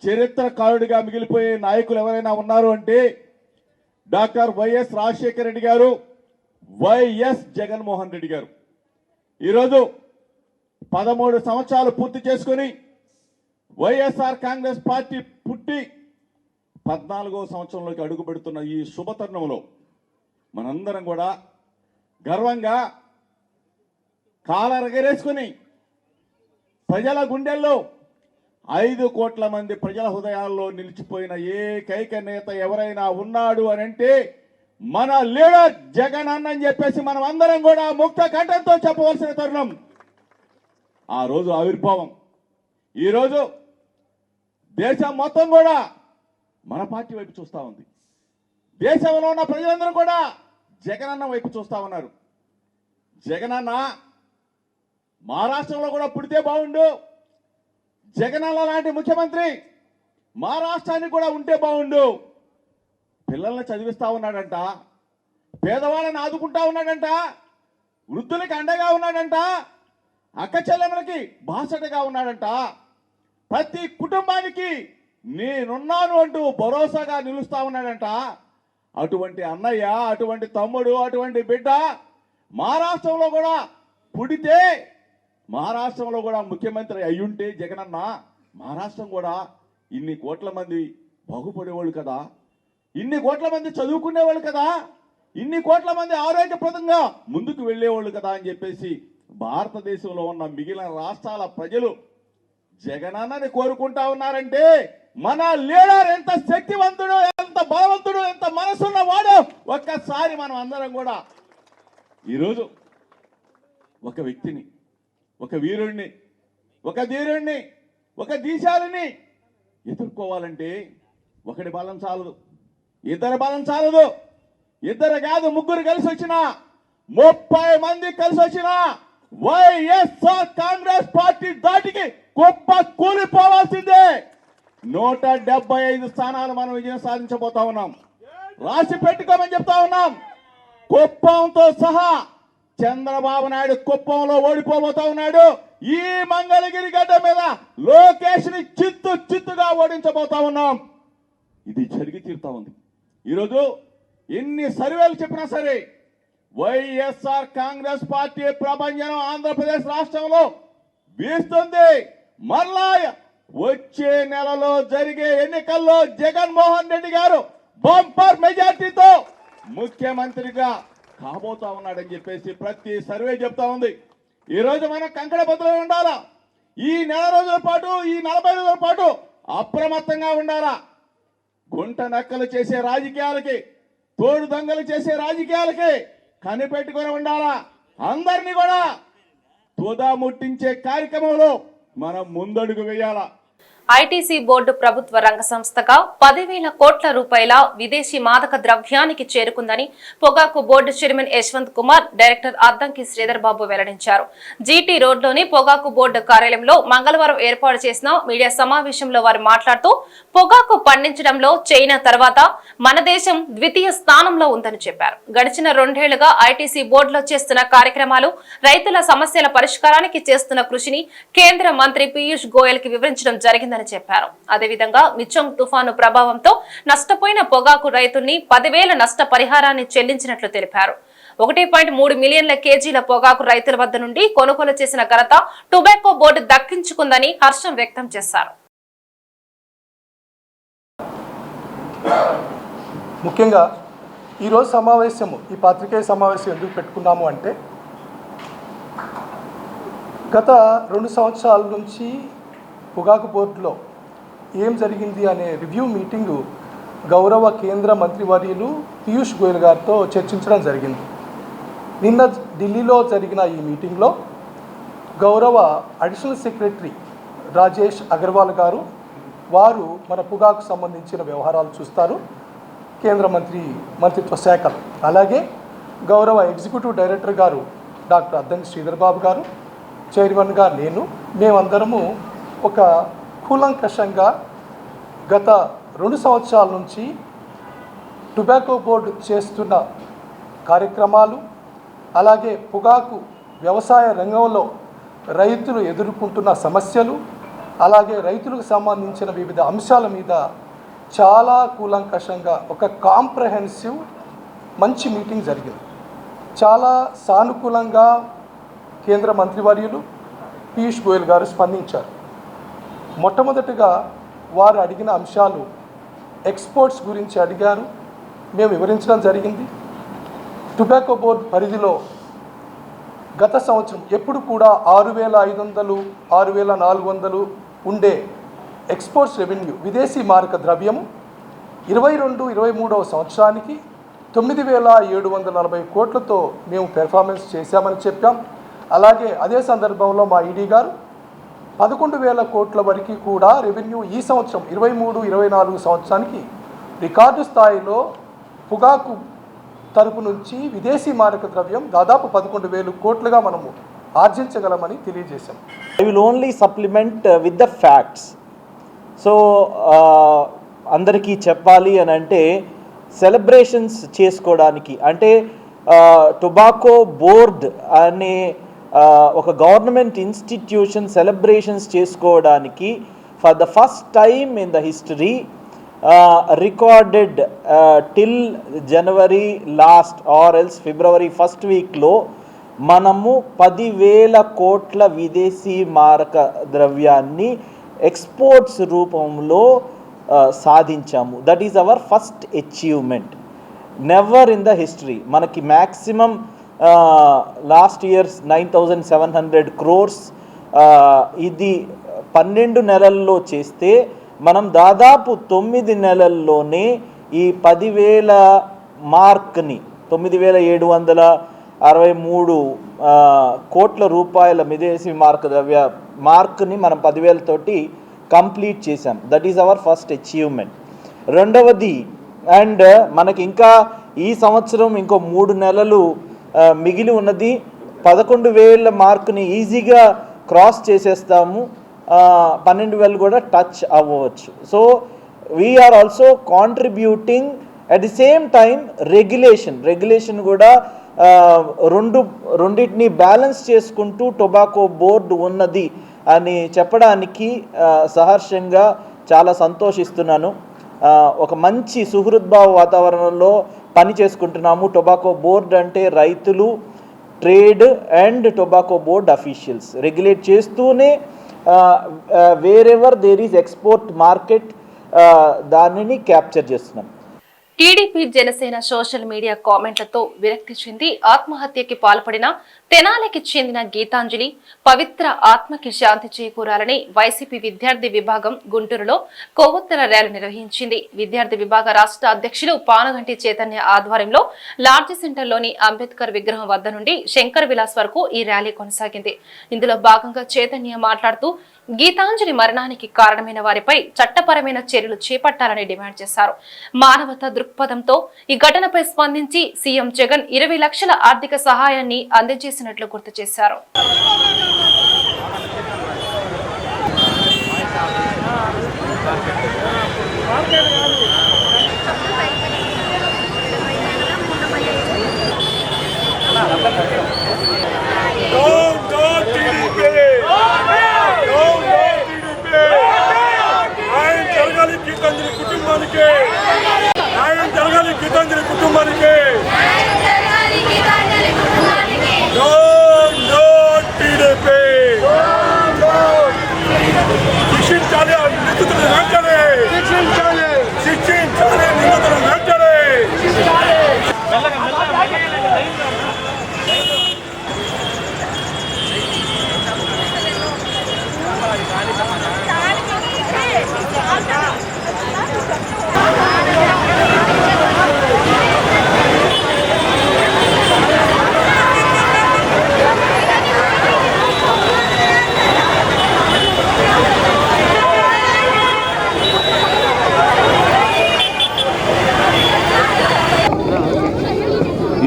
చరిత్రకారుడిగా మిగిలిపోయే నాయకులు ఎవరైనా ఉన్నారు అంటే డాక్టర్ వైఎస్ రాజశేఖర రెడ్డి గారు, వైఎస్ జగన్మోహన్ రెడ్డి గారు. ఈరోజు 13 సంవత్సరాలు పూర్తి చేసుకుని వైఎస్ఆర్ కాంగ్రెస్ పార్టీ పుట్టి 14వ సంవత్సరంలోకి అడుగు పెడుతున్న ఈ శుభతరుణంలో మనందరం కూడా గర్వంగా కాలరగరేసుకుని ప్రజల గుండెల్లో 5 కోట్ల మంది ప్రజల హృదయాల్లో నిలిచిపోయిన ఏకైక నేత ఎవరైనా ఉన్నాడు అని అంటే మన లీడర్ జగన్ అన్న అని చెప్పేసి మనం అందరం కూడా ముక్త కంఠంతో చెప్పవలసిన తరుణం. ఆ రోజు ఆవిర్భావం ఈరోజు దేశం మొత్తం కూడా మన పార్టీ వైపు చూస్తూ ఉంది. దేశంలో ఉన్న ప్రజలందరూ కూడా జగనన్న వైపు చూస్తూ ఉన్నారు. జగనన్న మా రాష్ట్రంలో కూడా పుడితే బాగుండు, జగనన్న లాంటి ముఖ్యమంత్రి మా రాష్ట్రానికి కూడా ఉంటే బాగుండు. పిల్లల్ని చదివిస్తా ఉన్నాడంట, పేదవాళ్ళని ఆదుకుంటా ఉన్నాడంట, వృద్ధులకి అండగా ఉన్నాడంట, అక్క చెల్లెమ్మలకి బాసటగా ఉన్నాడంట, ప్రతి కుటుంబానికి నేనున్నాను అంటూ భరోసాగా నిలుస్తా ఉన్నాడంట. అటువంటి అన్నయ్య, అటువంటి తమ్ముడు, అటువంటి బిడ్డ మా రాష్ట్రంలో కూడా పుడితే, మా రాష్ట్రంలో కూడా ముఖ్యమంత్రి అయ్యుంటే జగనన్న మా రాష్ట్రం కూడా ఇన్ని కోట్ల మంది బాగుపడేవాళ్ళు కదా, ఇన్ని కోట్ల మంది చదువుకునేవాళ్ళు కదా, ఇన్ని కోట్ల మంది ఆరోగ్యప్రదంగా ముందుకు వెళ్ళేవాళ్ళు కదా అని చెప్పేసి భారతదేశంలో ఉన్న మిగిలిన రాష్ట్రాల ప్రజలు జగనన్నని కోరుకుంటా ఉన్నారంటే మన లీడర్ ఎంత శక్తివంతుడు, ఎంత బలవంతుడు, ఎంత మనసున్న వాడు ఒక్కసారి మనం అందరం కూడా ఈరోజు ఒక వ్యక్తిని, ఒక వీరుణ్ణి, ఒక ధీరుణ్ణి, ఒక దీశాలని ఎదుర్కోవాలంటే ఒకటి బలం చాలదు, ఇద్దరు బలం చాలదు. ఇద్దరు కాదు, ముగ్గురు కలిసి వచ్చినా, 30 మంది కలిసి వచ్చినా వైఎస్ఆర్ కాంగ్రెస్ పార్టీ దాటికి గొప్ప కూలిపోవాల్సిందే. 175 స్థానాలు మనం విజయం సాధించబోతా ఉన్నాం. రాసి పెట్టుకోమని చెప్తా ఉన్నాం. కుప్పంతో సహా చంద్రబాబు నాయుడు కుప్పంలో ఓడిపోబోతా ఉన్నాడు. ఈ మంగళగిరి గడ్డ మీద లోకేష్ ని చిత్తుగా ఓడించబోతా ఉన్నాం. ఇది జరిగి తీరుతా ఉంది. ఈరోజు ఎన్ని సర్వేలు చెప్పినా సరే వైఎస్ఆర్ కాంగ్రెస్ పార్టీ ప్రభంజనం ఆంధ్రప్రదేశ్ రాష్ట్రంలో వీస్తుంది. మళ్ళా వచ్చే నెలలో జరిగే ఎన్నికల్లో జగన్మోహన్ రెడ్డి గారు బంపర్ మెజార్టీతో ముఖ్యమంత్రిగా కాబోతా ఉన్నాడని చెప్పేసి ప్రతి సర్వే చెప్తా ఉంది. ఈ రోజు మనం కంకణ బద్దలు ఉండాలా. ఈ నెల రోజుల పాటు, ఈ 40 రోజుల పాటు అప్రమత్తంగా ఉండాలా. గుంట నక్కలు చేసే రాజకీయాలకి, తోడు దొంగలు చేసే రాజకీయాలకి కనిపెట్టుకొని ఉండాలా. అందరినీ కూడా తుదా ముట్టించే కార్యక్రమంలో మనం ముందడుగు వేయాలా. ఐటీసీ బోర్డు ప్రభుత్వ రంగ సంస్థగా 10,000 కోట్ల రూపాయల విదేశీ మాదక ద్రవ్యానికి చేరుకుందని పొగాకు board chairman Yashwant Kumar, director Addanki Sridhar Babu వెల్లడించారు. జీటీ రోడ్లోని పొగాకు బోర్డు కార్యాలయంలో మంగళవారం ఏర్పాటు చేసిన మీడియా సమావేశంలో వారు మాట్లాడుతూ పొగాకు పండించడంలో చైనా తర్వాత మన దేశం ద్వితీయ స్థానంలో ఉందని చెప్పారు. గడిచిన 2 ఏళ్లుగా ఐటీసీ బోర్డులో చేస్తున్న కార్యక్రమాలు, రైతుల సమస్యల పరిష్కారానికి చేస్తున్న కృషిని కేంద్ర మంత్రి పీయూష్ గోయల్ కి వివరించడం జరిగింది చెప్పారు. అదేవిధంగా మిచ్చం తుఫాను ప్రభావంతో నష్టపోయిన పొగాకు రైతుల్ని 10,000 నష్ట పరిహారాన్ని చెల్లించినట్లు తెలిపారు. 1.3 మిలియన్ల కేజీల పొగాకు రైతుల వద్ద నుండి కొనుగోలు చేసిన ఘనత టొబాకో బోర్డు దక్కించుకుందని హర్షం వ్యక్తం చేశారు. ముఖ్యంగా ఈరోజు సమావేశము, ఈ పాత్రికేయ సమావేశం ఎందుకు పెట్టుకున్నాము అంటే గత 2 సంవత్సరాల నుంచి పొగాకు బోర్డులో ఏం జరిగింది అనే రివ్యూ మీటింగు గౌరవ కేంద్ర మంత్రివర్యులు పీయూష్ గోయల్ గారితో చర్చించడం జరిగింది. నిన్న ఢిల్లీలో జరిగిన ఈ మీటింగ్లో గౌరవ అడిషనల్ సెక్రటరీ రాజేష్ అగర్వాల్ గారు, వారు మన పొగాకు సంబంధించిన వ్యవహారాలు చూస్తారు, కేంద్ర మంత్రిత్వ శాఖలు. అలాగే గౌరవ ఎగ్జిక్యూటివ్ డైరెక్టర్ గారు డాక్టర్ అద్దంకి శ్రీధర్ బాబు గారు, చైర్మన్గా నేను, మేమందరము ఒక కూలంకషంగా గత 2 సంవత్సరాల నుంచి టొబాకో బోర్డు చేస్తున్న కార్యక్రమాలు, అలాగే పొగాకు వ్యవసాయ రంగంలో రైతులు ఎదుర్కొంటున్న సమస్యలు, అలాగే రైతులకు సంబంధించిన వివిధ అంశాల మీద చాలా కూలంకషంగా ఒక కాంప్రహెన్సివ్ మంచి మీటింగ్ జరిగింది. చాలా సానుకూలంగా కేంద్ర మంత్రివర్యులు పీయూష్ గోయల్ గారు స్పందించారు. మొట్టమొదటిగా వారు అడిగిన అంశాలు ఎక్స్పోర్ట్స్ గురించి అడిగారు, మేము వివరించడం జరిగింది. టొబాకో బోర్డు పరిధిలో గత సంవత్సరం ఎప్పుడు కూడా 6,500, 6,400 ఉండే ఎక్స్పోర్ట్స్ రెవెన్యూ, విదేశీ మారక ద్రవ్యము 22-23వ సంవత్సరానికి 9,740 కోట్లతో మేము పెర్ఫార్మెన్స్ చేశామని చెప్పాం. అలాగే అదే సందర్భంలో మా ఈడీ గారు 11,000 కోట్ల వరకు కూడా రెవెన్యూ ఈ సంవత్సరం 23-24 సంవత్సరానికి రికార్డు స్థాయిలో పొగాకు తరపు నుంచి విదేశీ మారక ద్రవ్యం దాదాపు 11,000 కోట్లుగా మనము ఆర్జించగలమని తెలియజేశాం. I will only supplement with the facts. So అందరికీ చెప్పాలి అని అంటే సెలబ్రేషన్స్ చేసుకోవడానికి, అంటే టొబాకో బోర్డ్ అనే ఒక గవర్నమెంట్ ఇన్స్టిట్యూషన్ సెలబ్రేషన్స్ చేసుకోవడానికి for the first time in the history recorded till January last or else February first వీక్లో మనము 10,000 కోట్ల విదేశీ మారక ద్రవ్యాన్ని ఎక్స్పోర్ట్స్ రూపంలో సాధించాము. That is our first achievement. Never in the history. మనకి మ్యాక్సిమం లాస్ట్ ఇయర్స్ 9,700 crores. ఇది 12 నెలల్లో చేస్తే మనం దాదాపు 9 నెలల్లోనే ఈ 10,000 మార్క్ని 9,763 కోట్ల రూపాయల విదేశీ ద్రవ్య మార్క్ని మనం 10,000 తోటి కంప్లీట్ చేశాం. That is our first achievement. రెండవది, అండ్ మనకి ఇంకా ఈ సంవత్సరం ఇంకో 3 నెలలు మిగిలి ఉన్నది. 11,000 మార్క్ని ఈజీగా క్రాస్ చేసేస్తాము. 12,000 కూడా టచ్ అవ్వచ్చు. So we are also contributing. At the same time regulation కూడా రెండింటిని బ్యాలెన్స్ చేసుకుంటూ టొబాకో బోర్డు ఉన్నది అని చెప్పడానికి సహర్షంగా చాలా సంతోషిస్తున్నాను. ఒక మంచి సుహృద్భావ వాతావరణంలో పని చేసుకుంటున్నాము. టొబాకో బోర్డు అంటే రైతులు, trade and tobacco board officials regulate చేస్తూనే wherever there is export market దానిని క్యాప్చర్ చేస్తున్నాం. టీడీపీ జనసేన సోషల్ మీడియా కామెంట్లతో విరక్తి చెంది ఆత్మహత్యకి పాల్పడిన తెనాలికి చెందిన గీతాంజలి పవిత్ర ఆత్మకి శాంతి చేకూరాలని వైసీపీ విద్యార్థి విభాగం గుంటూరులో కొవ్వొత్తుల ర్యాలీ నిర్వహించింది. విద్యార్థి విభాగ రాష్ట్ర అధ్యక్షులు పానుగంటి చైతన్య ఆధ్వర్యంలో లార్జ్ సెంటర్లోని అంబేద్కర్ విగ్రహం వద్ద నుండి శంకర్ విలాస్ వరకు ఈ ర్యాలీ కొనసాగింది. ఇందులో భాగంగా చైతన్య మాట్లాడుతూ గీతాంజలి మరణానికి కారణమైన వారిపై చట్టపరమైన చర్యలు చేపట్టాలని డిమాండ్ చేశారు. మానవతా దృక్పథంతో ఈ ఘటనపై స్పందించి సీఎం జగన్ 20 లక్షల ఆర్థిక సహాయాన్ని అందజేసినట్లు గుర్తు చేశారు. గీతాంజలి కుటుంబానికి శిక్షించాలి, నిందితులను వెంటనే శిక్షించాలి, నిందితులను వెంటనే.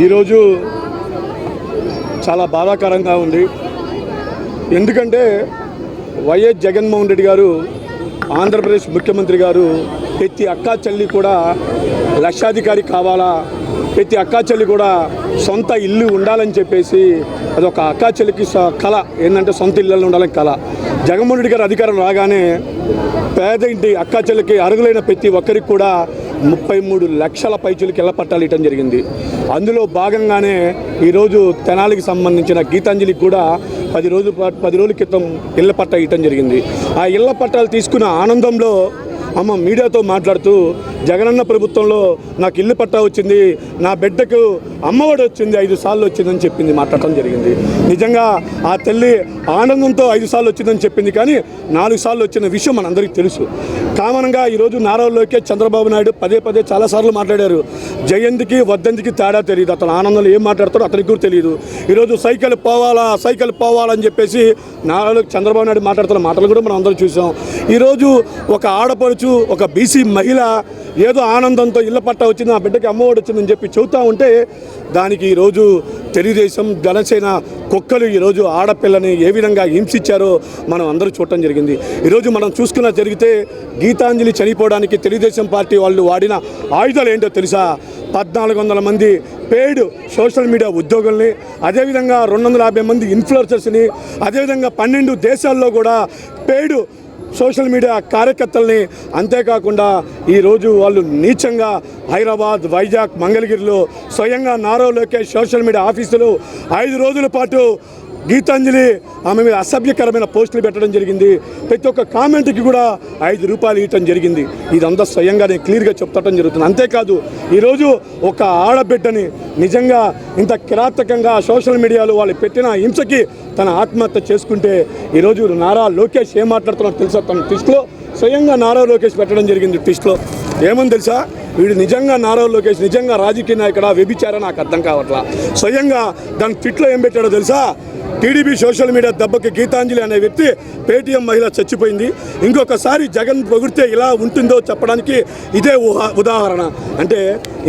ఈరోజు చాలా బాధాకరంగా ఉంది. ఎందుకంటే వైఎస్ జగన్మోహన్ రెడ్డి గారు, ఆంధ్రప్రదేశ్ ముఖ్యమంత్రి గారు ప్రతి అక్కా చెల్లి కూడా లక్షాధికారి కావాలా, ప్రతి అక్కా చెల్లి కూడా సొంత ఇల్లు ఉండాలని చెప్పేసి అదొక అక్కా చెల్లికి కళ ఏంటంటే సొంత ఇళ్ళల్లో ఉండాలని కళ. జగన్మోహన్ రెడ్డి గారు అధికారం రాగానే పేద ఇంటి అక్కా చెల్లికి అర్హులైన ప్రతి ఒక్కరికి కూడా 33 లక్షల పైచులకి ఇళ్ల పట్టాలు ఇవ్వడం జరిగింది. అందులో భాగంగానే ఈరోజు తెనాలికి సంబంధించిన గీతాంజలికి కూడా 10 రోజుల క్రితం ఇళ్ల పట్టా ఇవ్వడం జరిగింది. ఆ ఇళ్ల పట్టాలు తీసుకున్న ఆనందంలో అమ్మ మీడియాతో మాట్లాడుతూ జగనన్న ప్రభుత్వంలో నాకు ఇల్లు పట్టా వచ్చింది, నా బిడ్డకు అమ్మఒడి వచ్చింది, 5 సార్లు వచ్చిందని చెప్పింది, మాట్లాడటం జరిగింది. నిజంగా ఆ తల్లి ఆనందంతో 5 సార్లు వచ్చిందని చెప్పింది, కానీ 4 సార్లు వచ్చిన విషయం మనందరికీ తెలుసు. కామన్గా ఈరోజు నారా లోకేష్, చంద్రబాబు నాయుడు పదే చాలాసార్లు మాట్లాడారు. జయంతికి వర్ధంతికి తేడా తెలియదు. అతను ఆనందంలో ఏం మాట్లాడతాడో అతనికి కూడా తెలియదు. ఈరోజు సైకిల్ పోవాలని చెప్పేసి నారా చంద్రబాబు నాయుడు మాట్లాడుతున్న మాటలు కూడా మనం అందరం చూసాం. ఈరోజు ఒక ఆడపడుచు, ఒక బీసీ మహిళ ఏదో ఆనందంతో ఇళ్ల పట్టా వచ్చింది, నా బిడ్డకి అమ్మఒడి వచ్చిందని చెప్పి చెబుతూ ఉంటే దానికి ఈరోజు తెలుగుదేశం, జనసేన కుక్కలు ఈరోజు ఆడపిల్లని ఏ విధంగా హింసించారో మనం అందరూ చూడటం జరిగింది. ఈరోజు మనం చూసుకున్న జరిగితే గీతాంజలి చనిపోవడానికి తెలుగుదేశం పార్టీ వాళ్ళు వాడిన ఆయుధాలు ఏంటో తెలుసా? 1400 మంది పెయిడ్ సోషల్ మీడియా ఉద్యోగుల్ని, అదేవిధంగా 250 మంది ఇన్ఫ్లుయెన్సర్స్ని, అదేవిధంగా 12 దేశాల్లో కూడా పెయిడ్ సోషల్ మీడియా కార్యకర్తల్ని, అంతేకాకుండా ఈరోజు వాళ్ళు నీచంగా హైదరాబాద్, వైజాగ్, మంగళగిరిలో స్వయంగా నారా లోకేష్ సోషల్ మీడియా ఆఫీసులో 5 రోజుల పాటు గీతాంజలి ఆమె మీద అసభ్యకరమైన పోస్టులు పెట్టడం జరిగింది. ప్రతి ఒక్క కామెంట్కి కూడా 5 రూపాయలు ఇవ్వటం జరిగింది. ఇదంతా స్వయంగా నేను క్లియర్గా చెప్తటం జరుగుతుంది. అంతేకాదు ఈరోజు ఒక ఆడబిడ్డని నిజంగా ఇంత కిరాతకంగా సోషల్ మీడియాలో వాళ్ళు పెట్టిన హింసకి తన ఆత్మహత్య చేసుకుంటే ఈరోజు నారా లోకేష్ ఏం మాట్లాడుతున్నారో తెలుసా? తన ట్విస్ట్లో స్వయంగా నారా లోకేష్ పెట్టడం జరిగింది. ట్విస్ట్లో ఏమని తెలుసా? వీడు నిజంగా నారా లోకేష్ నిజంగా రాజకీయ నాయకుడా వ్యభిచారా నాకు అర్థం కావట్లా. స్వయంగా దాని ట్విట్లో ఏం పెట్టాడో తెలుసా? టీడీపీ సోషల్ మీడియా దెబ్బకి గీతాంజలి అనే వ్యక్తి పేటీఎం మహిళ చచ్చిపోయింది. ఇంకొకసారి జగన్ పొగిడితే ఇలా ఉంటుందో చెప్పడానికి ఇదే ఉదాహరణ. అంటే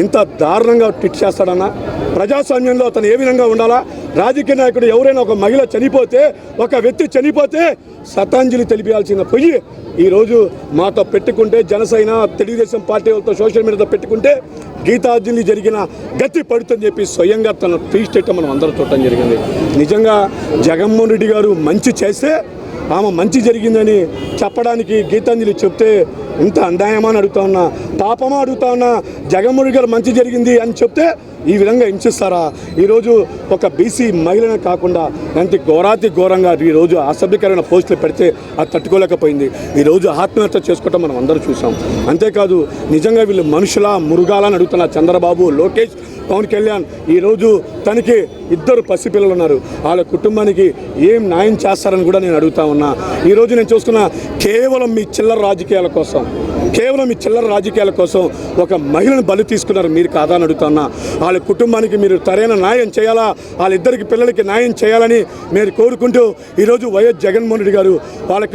ఇంత దారుణంగా ట్వీట్ చేస్తాడన్నా? ప్రజాస్వామ్యంలో అతను ఏ విధంగా ఉండాలా? రాజకీయ నాయకుడు ఎవరైనా ఒక మహిళ చనిపోతే, ఒక వ్యక్తి చనిపోతే శ్రద్ధాంజలి తెలిపాల్సిన పోయి ఈరోజు మాతో పెట్టుకుంటే జనసేన తెలుగుదేశం పార్టీ వాళ్ళతో సోషల్ మీడియాతో పెట్టుకుంటే గీతాంజలి జరిగిన గతి పడుతుందని చెప్పి స్వయంగా తన ట్వీట్ చేయటం మనం అందరూ చూడటం జరిగింది. నిజంగా జగన్మోహన్ రెడ్డి గారు మంచి చేస్తే ఆమె మంచి జరిగిందని చెప్పడానికి గీతాంజలి చెప్తే ఇంత అన్యాయమా అని అడుగుతా ఉన్నా, పాపమా అడుగుతా ఉన్నా. జగన్మోహన్ రెడ్డి గారు మంచి జరిగింది అని చెప్తే ఈ విధంగా హింసిస్తారా? ఈరోజు ఒక బీసీ మహిళనే కాకుండా ఎంత ఘోరంగా ఈరోజు అసభ్యకరమైన పోస్టులు పెడితే అది తట్టుకోలేకపోయింది. ఈరోజు ఆత్మహత్య చేసుకోవటం మనం అందరూ చూసాం. అంతేకాదు నిజంగా వీళ్ళు మనుషులా మురుగాలని అడుగుతున్న చంద్రబాబు, లోకేష్, పవన్ కళ్యాణ్. ఈరోజు తనకి 2 పసిపిల్లలు ఉన్నారు. వాళ్ళ కుటుంబానికి ఏం న్యాయం చేస్తారని కూడా నేను అడుగుతా ఉన్నా. ఈరోజు నేను చూసుకున్న కేవలం మీ చిల్లర రాజకీయాల కోసం ఒక మహిళను బలి తీసుకున్నారు. మీరు కాదా అని అడుగుతున్నా. వాళ్ళ కుటుంబానికి మీరు సరైన న్యాయం చేయాలా, వాళ్ళిద్దరికి పిల్లలకి న్యాయం చేయాలని మీరు కోరుకుంటూ ఈరోజు వైఎస్ జగన్మోహన్ రెడ్డి గారు వాళ్ళ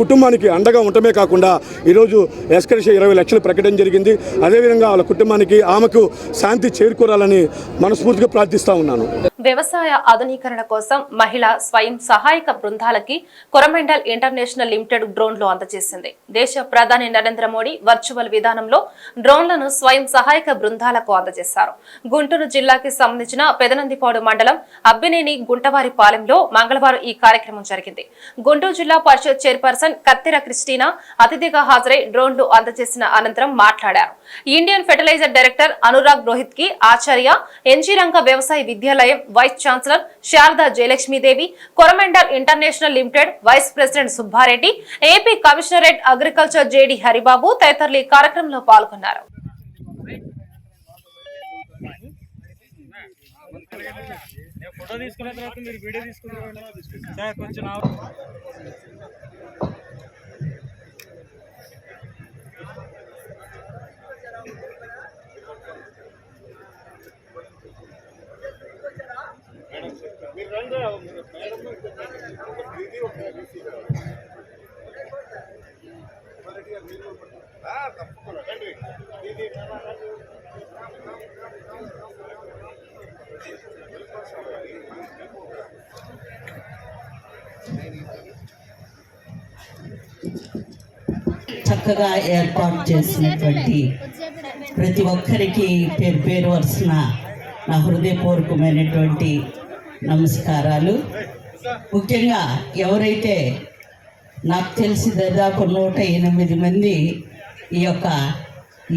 కుటుంబానికి అండగా ఉండటమే కాకుండా ఈరోజు ఎస్కరేషన్ 20 లక్షలు ప్రకటన జరిగింది. అదేవిధంగా వాళ్ళ కుటుంబానికి ఆమెకు శాంతి చేకూరాలని మనస్ఫూర్తిగా ప్రార్థిస్తా ఉన్నాను. వ్యవసాయ ఆధునీకరణ కోసం మహిళా స్వయం సహాయక బృందాలకి కొరమండల్ ఇంటర్నేషనల్ లిమిటెడ్ డ్రోన్లు అందజేసింది. దేశ ప్రధాని నరేంద్ర మోడీ వర్చువల్ విధానంలో డ్రోన్లను స్వయం సహాయక బృందాలకు అందజేశారు. గుంటూరు జిల్లాకి సంబంధించిన పెదనందిపాడు మండలం అబ్బినేని గుంటవారిపాలెంలో మంగళవారం ఈ కార్యక్రమం జరిగింది. గుంటూరు జిల్లా పరిషత్ చైర్పర్సన్ కత్తెర క్రిస్టినా అతిథిగా హాజరై డ్రోన్లు అందజేసిన అనంతరం మాట్లాడారు. Indian fertiliser director Anurag Rohit కి ఆచార్య ఎన్జీ రంగ వ్యవసాయ విద్యాలయం vice chancellor Sharada Jayalakshmidevi, Coromandel International Limited vice president Subbareddy, AP commissionerate agriculture JD Haribabu తదితరులు ఈ కార్యక్రమంలో పాల్గొన్నారు. చక్కగా ఏర్పాటు చేసినటువంటి ప్రతి ఒక్కరికి పేరు వరుసన నా హృదయపూర్వకమైనటువంటి నమస్కారాలు. ముఖ్యంగా ఎవరైతే నాకు తెలిసి దాదాపు 108 మంది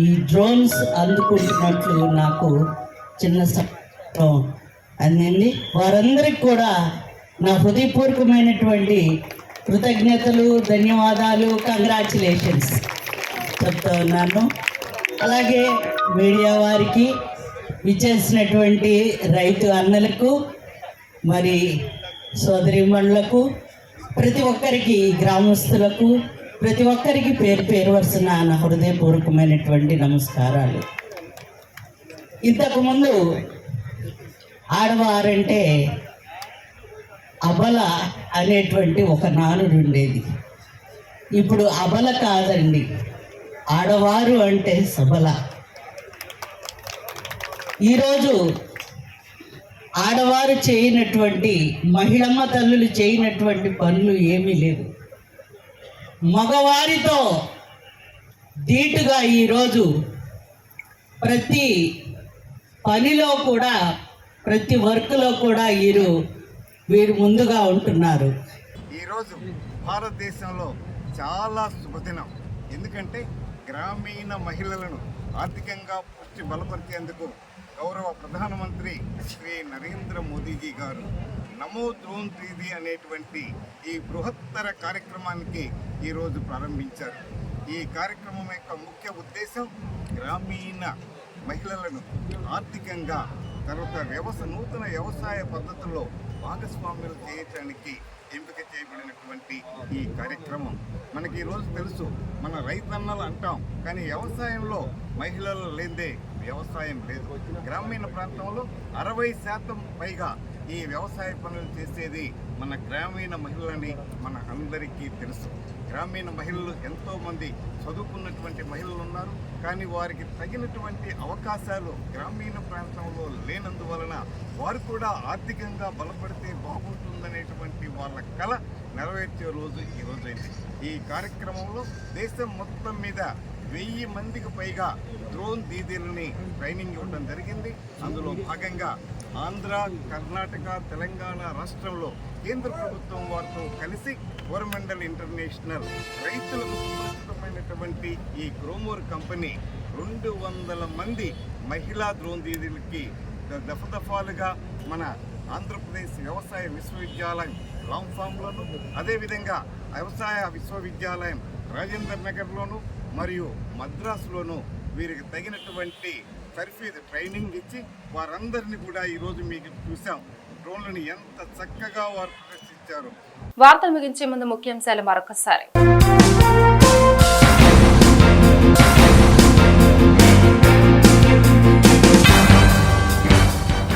ఈ డ్రోన్స్ అందుకుంటున్నట్లు నాకు చిన్న సమయం అందింది. వారందరికీ కూడా నా హృదయపూర్వకమైనటువంటి కృతజ్ఞతలు, ధన్యవాదాలు, కంగ్రాచులేషన్స్ చెప్తా ఉన్నాను. అలాగే మీడియా వారికి, విచ్చేసినటువంటి రైతు అన్నలకు, మరి సోదరిమణులకు, ప్రతి ఒక్కరికి, గ్రామస్తులకు, ప్రతి ఒక్కరికి పేరు వరుసన నా హృదయపూర్వకమైనటువంటి నమస్కారాలు. ఇంతకుముందు ఆడవారంటే అబల అనేటువంటి ఒక నానుడు ఉండేది. ఇప్పుడు అబల కాదండి, ఆడవారు అంటే సబల. ఈరోజు ఆడవారు చేయనటువంటి, మహిళమ్మ తల్లులు చేయనటువంటి పనులు ఏమీ లేవు. మగవారితో ధీటుగా ఈరోజు ప్రతి పనిలో కూడా, ప్రతి వర్క్లో కూడా వీరు ముందుగా ఉంటున్నారు. ఈరోజు భారతదేశంలో చాలా శుభదినం. ఎందుకంటే గ్రామీణ మహిళలను ఆర్థికంగా బలపరిచేందుకు గౌరవ ప్రధానమంత్రి శ్రీ నరేంద్ర మోదీజీ గారు నమో డ్రోన్ దీదీ అనేటువంటి ఈ బృహత్తర కార్యక్రమానికి ఈరోజు ప్రారంభించారు. ఈ కార్యక్రమం యొక్క ముఖ్య ఉద్దేశం గ్రామీణ మహిళలను ఆర్థికంగా తర్వాత నూతన వ్యవసాయ పద్ధతుల్లో భాగస్వామ్యం చేయడానికి ఎంపిక చేయబడినటువంటి ఈ కార్యక్రమం. మనకి ఈరోజు తెలుసు, మన రైతన్నలు అంటాం, కానీ వ్యవసాయంలో మహిళలు లేదే వ్యవసాయం లేదు. గ్రామీణ ప్రాంతంలో 60% పైగా ఈ వ్యవసాయ పనులు చేసేది మన గ్రామీణ మహిళలని మన అందరికీ తెలుసు. గ్రామీణ మహిళలు ఎంతోమంది చదువుకున్నటువంటి మహిళలు ఉన్నారు, కానీ వారికి తగినటువంటి అవకాశాలు గ్రామీణ ప్రాంతంలో లేనందువలన వారు కూడా ఆర్థికంగా బలపడితే బాగుంటుందనేటువంటి వాళ్ళ కళ నెరవేర్చే రోజు ఈ రోజైంది. ఈ కార్యక్రమంలో దేశం మొత్తం మీద 1000 మందికి పైగా డ్రోన్ దీదీలని ట్రైనింగ్ ఇవ్వడం జరిగింది. అందులో భాగంగా ఆంధ్ర, కర్ణాటక, తెలంగాణ రాష్ట్రంలో కేంద్ర ప్రభుత్వం వారితో కలిసి కోరమండల్ ఇంటర్నేషనల్ రైతులకు సురక్షితమైనటువంటి ఈ గ్రోమోర్ కంపెనీ 200 మంది మహిళా డ్రోన్ దీదీలకి దఫాలుగా మన ఆంధ్రప్రదేశ్ వ్యవసాయ విశ్వవిద్యాలయం లాంఫామ్లోను, అదేవిధంగా వ్యవసాయ విశ్వవిద్యాలయం రాజేంద్ర నగర్లోను మరియు మద్రాసులోను వీరికి తగినటువంటి తర్ఫీదు ట్రైనింగ్ ఇచ్చి వారందరినీ కూడా ఈరోజు మీకు చూసాం, డ్రోన్లను ఎంత చక్కగా వారు ప్రదర్శించారు. వార్తలు ముగించే ముందు ముఖ్యాంశాలు మరొకసారి.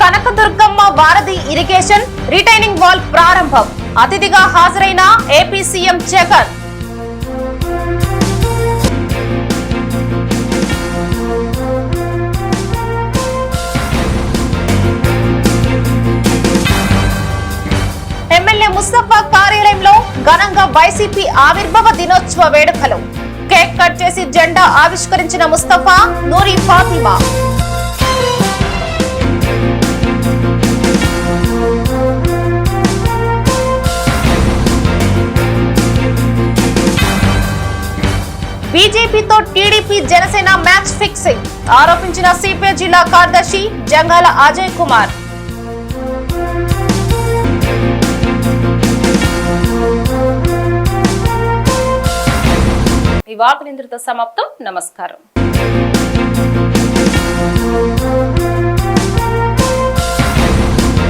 కనకదుర్గమ్మ వారధి ఇరిగేషన్ రిటైనింగ్ వాల్ ప్రారంభం. అతిథిగా హాజరైన AP CM Jagan. MLA Mustafa కార్యాలయంలో ఘనంగా వైసీపీ ఆవిర్భావ దినోత్సవ వేడుకలు. కేక్ కట్ చేసి జెండా ఆవిష్కరించిన ముస్తఫా, నూరి ఫాతిమా. బీజేపీతో టీడీపీ జనసేన మ్యాచ్ ఫిక్సింగ్ ఆరోపించిన సిపిఐ జిల్లా కార్యదర్శి జంగాల అజయ్ కుమార్. ఈ వార్తలు ఇంతటితో సమాప్తం. నమస్కారం.